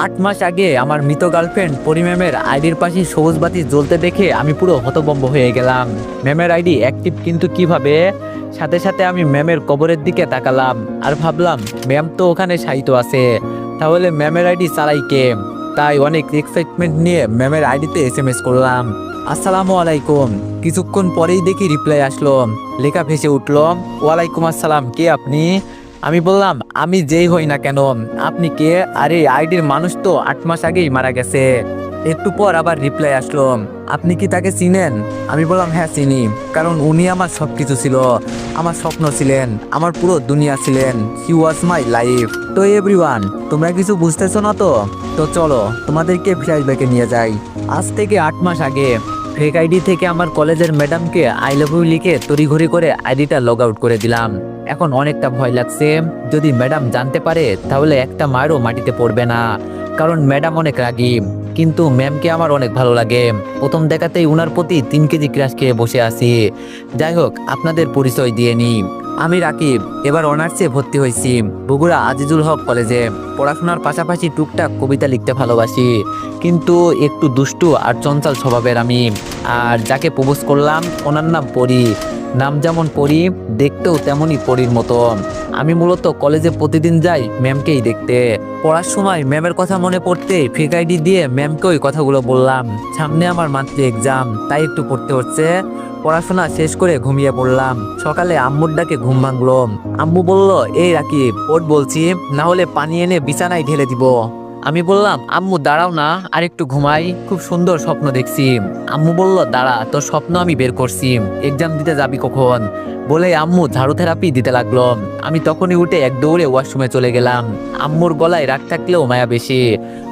8 মাস আগে আমার মৃত গার্লফ্রেন্ড পরি ম্যামের আইডির পাশে সবুজ বাতি জ্বলতে দেখে আমি পুরো হতভম্ব হয়ে গেলাম। ম্যামের আইডি অ্যাক্টিভ, কিন্তু কিভাবে? সাথে সাথে আমি ম্যামের কবরের দিকে তাকালাম আর ভাবলাম ম্যাম তো ওখানে শায়িত আছে, তাহলে ম্যামের আইডি চালাই কে? তাই অনেক এক্সাইটমেন্ট নিয়ে ম্যামের আইডিতে SMS করলাম, আসসালামু আলাইকুম। কিছুক্ষণ পরেই দেখি রিপ্লাই আসলো, লেখা ভেসে উঠল, ওয়ালাইকুম আসসালাম, কে আপনি? আমি বললাম, আমি যেই হই না কেন, আপনি কে? আরে আইডির মানুষ তো 8 মাস আগেই মারা গেছে। একটু পর আবার রিপ্লাই আসলো, আপনি কি তাকে চিনেন? আমি বললাম, হ্যাঁ চিনি, কারণ উনি আমার সব কিছু ছিল, আমার স্বপ্ন ছিলেন, আমার পুরো দুনিয়া ছিলেন। হি ওয়াজ মাই লাইফ। তো এভরিওয়ান, তোমরা কিছু বুঝতেছো না তো? তো চলো তোমাদেরকে ফ্ল্যাশব্যাকে নিয়ে যাই। আজ থেকে 8 মাস আগে ফেক আইডি থেকে আমার কলেজের ম্যাডামকে আই লাভ ইউ লিখে তড়িঘড়ি করে আইডিটা লগ আউট করে দিলাম। এখন অনেকটা ভয় লাগছে, যদি ম্যাডাম জানতে পারে তাহলে একটা মারও মাটিতে পড়বে না, কারণ ম্যাডাম অনেক রাগী। কিন্তু ম্যামকে আমার অনেক ভালো লাগে, প্রথম দেখাতেই উনার প্রতি 3 কেজি ক্রাশ খেয়ে বসে আছি। যাই হোক, আপনাদের পরিচয় দিয়ে নিই, আমি রাকিব, এবার অনার্সে ভর্তি হয়েছি বগুড়া আজিজুল হক কলেজে। পড়াশোনার পাশাপাশি টুকটাক কবিতা লিখতে ভালোবাসি, কিন্তু একটু দুষ্টু আর চঞ্চল স্বভাবের আমি। আর যাকে প্রপোজ করলাম ওনার নাম পরি, নাম যেমন পরি দেখতেও তেমনই পরির মতো। আমি মূলত কলেজে প্রতিদিন যাই ম্যামকেই দেখতে। পড়ার সময় ম্যামের কথা মনে পড়তে ফেক আইডি দিয়ে ম্যামকে ওই কথাগুলো বললাম। সামনে আমার মাত্র এক্সাম, তাই একটু পড়তে হচ্ছে। পড়াশোনা শেষ করে ঘুমিয়ে পড়লাম। সকালে আম্মুর ডাকে ঘুম ভাঙলো। আম্মু বলল, এই রাকিব ওঠ বলছি, না হলে পানি এনে বিছানায় ঢেলে দিব। আমি বললাম, আম্মু দাঁড়াও না, আর একটু ঘুমাই, খুব সুন্দর স্বপ্ন দেখছি। আম্মু বলল, দাঁড়া, তোর স্বপ্ন আমি বের করছি, এক্সাম দিতে যাবি কখন? বলে আম্মু ঝাড়ু থেরাপি দিতে লাগলো। আমি তখনই উঠে এক দৌড়ে ওয়াশরুমে চলে গেলাম। আম্মুর গলায় রাগ থাকলেও মায়া বেশি,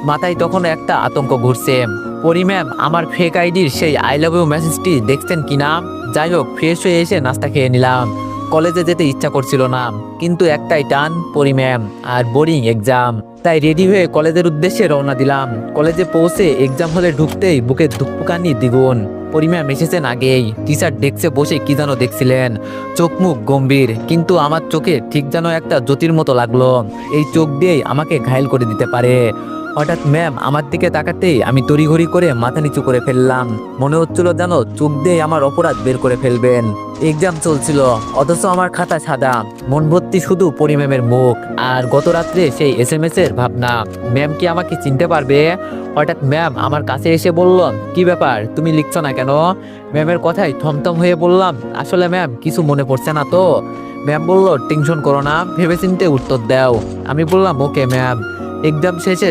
মাথায় তখন একটা আতঙ্ক ঘুরছে। পরি ম্যাম আমার ফেক আইডির সেই আই লাভ ইউ মেসেজটি দেখছেন কিনা? যাই হোক, ফ্রেশ হয়ে এসে নাস্তা খেয়ে নিলাম। কলেজে যেতে ইচ্ছা করছিল না, কিন্তু একটাই টান, পরি ম্যাম আর বোরিং এক্সাম। তাই রেডি হয়ে কলেজের উদ্দেশ্যে রওনা দিলাম। কলেজে পৌঁছে এক্সাম হলে ঢুকতেই বুকে ধুকপুকানি দ্বিগুণ। পরি ম্যাম এসেছেন আগেই, টিচার ডেস্কে বসে কি যেন দেখছিলেন, চোখ মুখ গম্ভীর, কিন্তু আমার চোখে ঠিক যেন একটা জ্যোতির মতো লাগলো, এই চোখ দিয়েই আমাকে ঘায়েল করে দিতে পারে। হঠাৎ ম্যাম আমার দিকে তাকাতেই আমি তড়িঘড়ি করে মাথা নিচু করে ফেললাম। মনে হচ্ছিল যেন চোখ দিয়ে আমার অপরাধ বের করে ফেলবেন। এক্সাম চলছিল, অথচ আমার খাতা সাদা, মন ভর্তি শুধু পরি ম্যামের মুখ আর গত রাত্রে সেই SMS এর ভাবনা, ম্যাম কি আমাকে চিনতে পারবে? হঠাৎ ম্যাম আমার কাছে এসে বলল, কি ব্যাপার, তুমি লিখছো না কেন? ম্যামের কথায় থমথম হয়ে বললাম, আসলে ম্যাম কিছু মনে পড়ছে না তো। ম্যাম বলল, টেনশন করো না, ভেবেচিন্তে উত্তর দাও। আমি বললাম, ওকে ম্যাম। এক্সাম শেষে